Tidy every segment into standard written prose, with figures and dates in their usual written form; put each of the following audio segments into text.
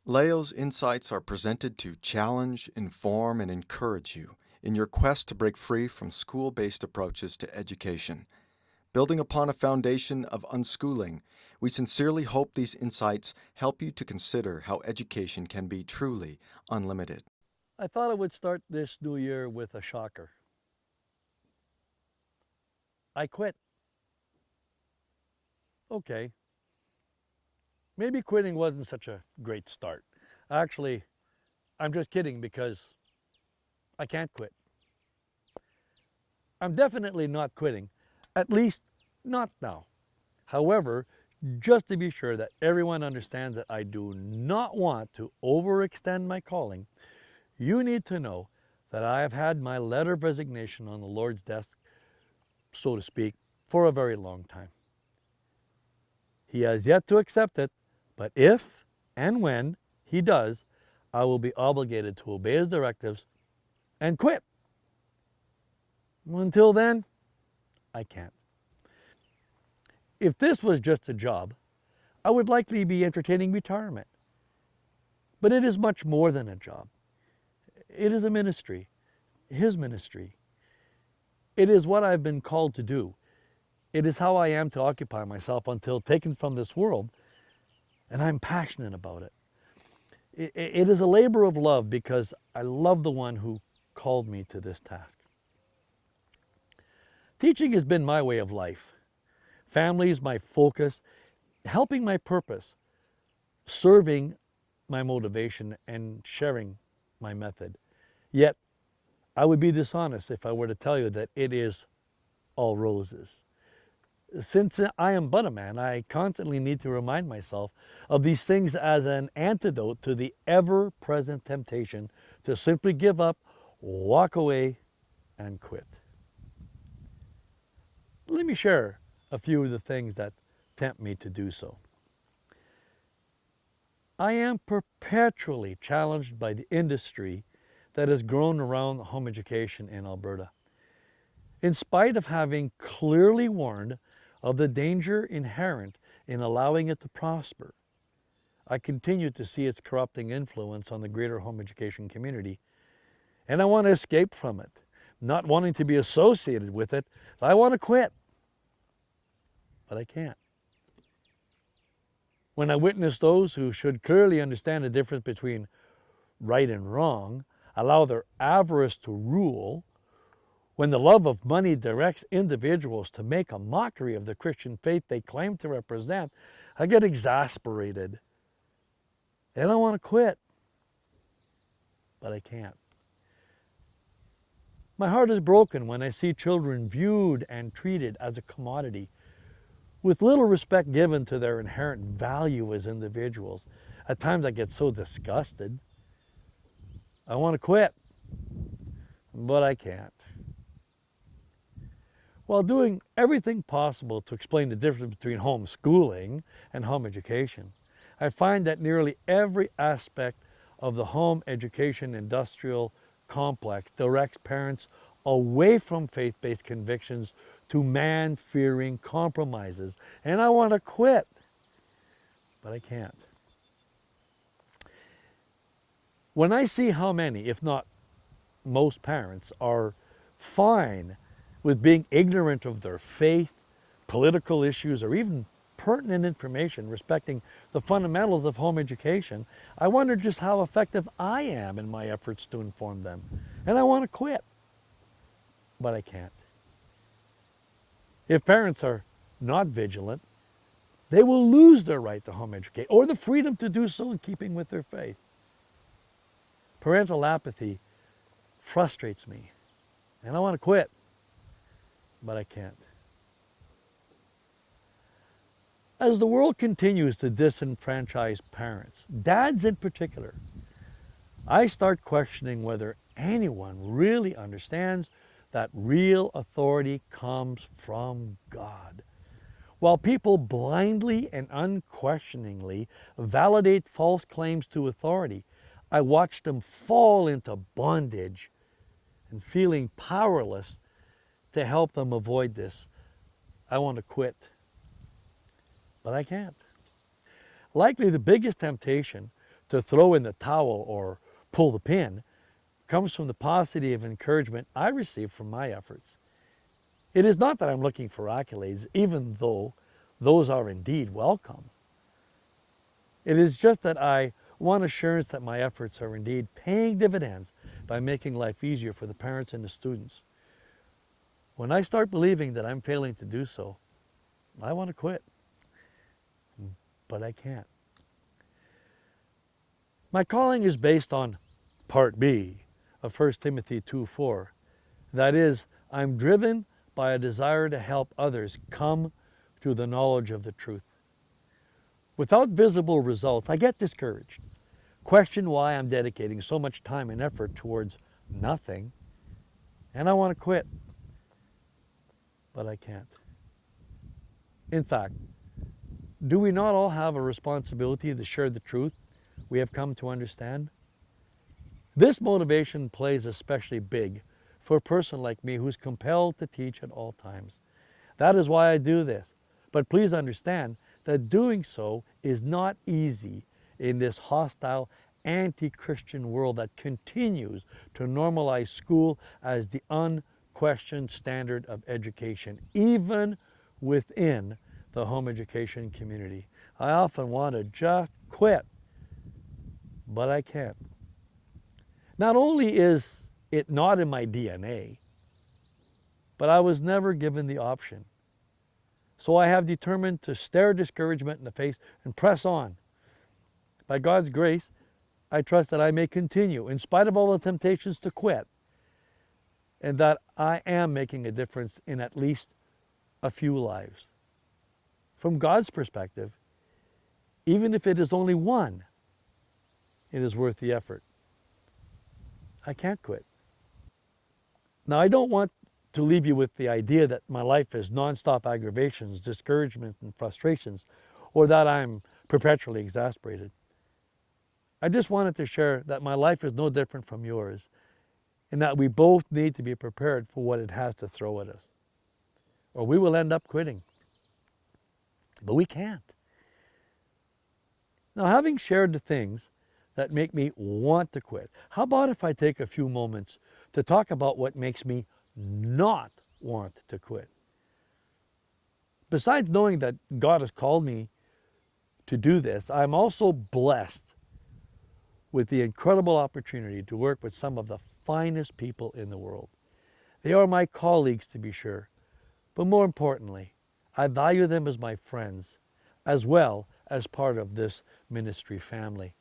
Leo's insights are presented to challenge, inform, and encourage you in your quest to break free from school-based approaches to education. Building upon a foundation of unschooling, we sincerely hope these insights help you to consider how education can be truly unlimited. I thought I would start this new year with a shocker. I quit. Okay, maybe quitting wasn't such a great start. Actually, I'm just kidding because I can't quit. I'm definitely not quitting, at least not now. However, just to be sure that everyone understands that I do not want to overextend my calling, you need to know that I have had my letter of resignation on the Lord's desk, so to speak, for a very long time. He has yet to accept it, but if and when he does, I will be obligated to obey his directives and quit. Until then, I can't. If this was just a job, I would likely be entertaining retirement. But it is much more than a job. It is a ministry, his ministry. It is what I've been called to do. It is how I am to occupy myself until taken from this world, and I'm passionate about it. It is a labor of love because I love the one who called me to this task. Teaching has been my way of life. Family is my focus, helping my purpose, serving my motivation, and sharing my method. Yet, I would be dishonest if I were to tell you that it is all roses. Since I am but a man, I constantly need to remind myself of these things as an antidote to the ever-present temptation to simply give up, walk away, and quit. Let me share a few of the things that tempt me to do so. I am perpetually challenged by the industry that has grown around home education in Alberta. In spite of having clearly warned of the danger inherent in allowing it to prosper, I continue to see its corrupting influence on the greater home education community, and I want to escape from it. Not wanting to be associated with it, I want to quit, but I can't. When I witness those who should clearly understand the difference between right and wrong, allow their avarice to rule, when the love of money directs individuals to make a mockery of the Christian faith they claim to represent, I get exasperated. And I want to quit, but I can't. My heart is broken when I see children viewed and treated as a commodity, with little respect given to their inherent value as individuals. At times I get so disgusted. I want to quit, but I can't. While doing everything possible to explain the difference between homeschooling and home education, I find that nearly every aspect of the home education industrial complex directs parents away from faith-based convictions to man-fearing compromises. And I want to quit, but I can't. When I see how many, if not most parents, are fine with being ignorant of their faith, political issues, or even pertinent information respecting the fundamentals of home education, I wonder just how effective I am in my efforts to inform them. And I want to quit, but I can't. If parents are not vigilant, they will lose their right to home education or the freedom to do so in keeping with their faith. Parental apathy frustrates me, and I want to quit, but I can't. As the world continues to disenfranchise parents, dads in particular, I start questioning whether anyone really understands that real authority comes from God. While people blindly and unquestioningly validate false claims to authority, I watch them fall into bondage and feeling powerless to help them avoid this. I want to quit, but I can't. Likely the biggest temptation to throw in the towel or pull the pin comes from the positive encouragement I receive from my efforts. It is not that I'm looking for accolades, even though those are indeed welcome. It is just that I want assurance that my efforts are indeed paying dividends by making life easier for the parents and the students. When I start believing that I'm failing to do so, I want to quit, but I can't. My calling is based on part B of 1 Timothy 2:4. That is, I'm driven by a desire to help others come to the knowledge of the truth. Without visible results, I get discouraged, question why I'm dedicating so much time and effort towards nothing, and I want to quit, but I can't. In fact, do we not all have a responsibility to share the truth we have come to understand? This motivation plays especially big for a person like me who's compelled to teach at all times. That is why I do this. But please understand that doing so is not easy in this hostile, anti-Christian world that continues to normalize school as the unquestioned standard of education, even within the home education community. I often want to just quit, but I can't. Not only is it not in my DNA, but I was never given the option. So I have determined to stare discouragement in the face and press on. By God's grace, I trust that I may continue in spite of all the temptations to quit, and that I am making a difference in at least a few lives. From God's perspective, even if it is only one, it is worth the effort. I can't quit. Now, I don't want to leave you with the idea that my life is nonstop aggravations, discouragements, and frustrations, or that I'm perpetually exasperated. I just wanted to share that my life is no different from yours, and that we both need to be prepared for what it has to throw at us, or we will end up quitting. But we can't. Now, having shared the things that make me want to quit, how about if I take a few moments to talk about what makes me not want to quit? Besides knowing that God has called me to do this, I'm also blessed with the incredible opportunity to work with some of the finest people in the world. They are my colleagues, to be sure, but more importantly, I value them as my friends, as well as part of this ministry family.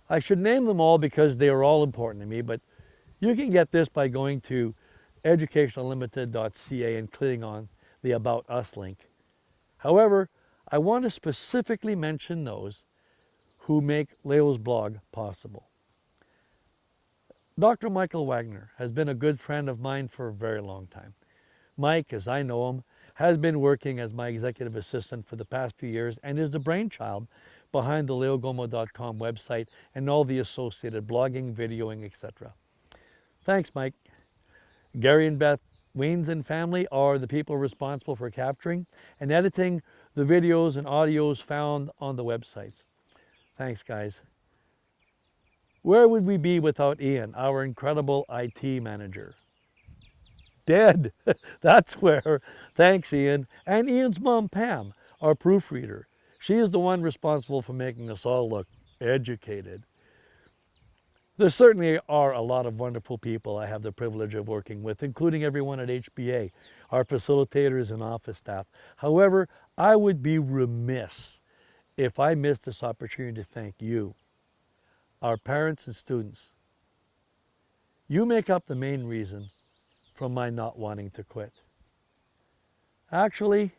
I should name them all because they are all important to me, but you can get this by going to educationallimited.ca and clicking on the About Us link. However, I want to specifically mention those who make Leo's blog possible. Dr. Michael Wagner has been a good friend of mine for a very long time. Mike, as I know him, has been working as my executive assistant for the past few years and is the brainchild behind the leogaumont.com website and all the associated blogging, videoing, etc. Thanks, Mike. Gary and Beth Weens and family are the people responsible for capturing and editing the videos and audios found on the websites. Thanks, guys. Where would we be without Ian, our incredible IT manager? Dead. That's where. Thanks, Ian. And Ian's mom, Pam, our proofreader. She is the one responsible for making us all look educated. There certainly are a lot of wonderful people I have the privilege of working with, including everyone at HBA, our facilitators and office staff. However, I would be remiss if I missed this opportunity to thank you, our parents and students. You make up the main reason for my not wanting to quit. Actually,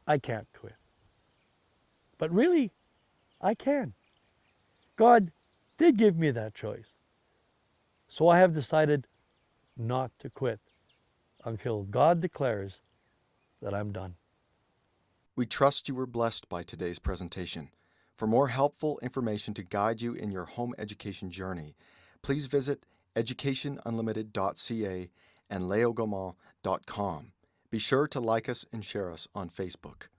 I can't quit. But really, I can. God did give me that choice. So I have decided not to quit until God declares that I'm done. We trust you were blessed by today's presentation. For more helpful information to guide you in your home education journey, please visit educationunlimited.ca and leogaumont.com. Be sure to like us and share us on Facebook.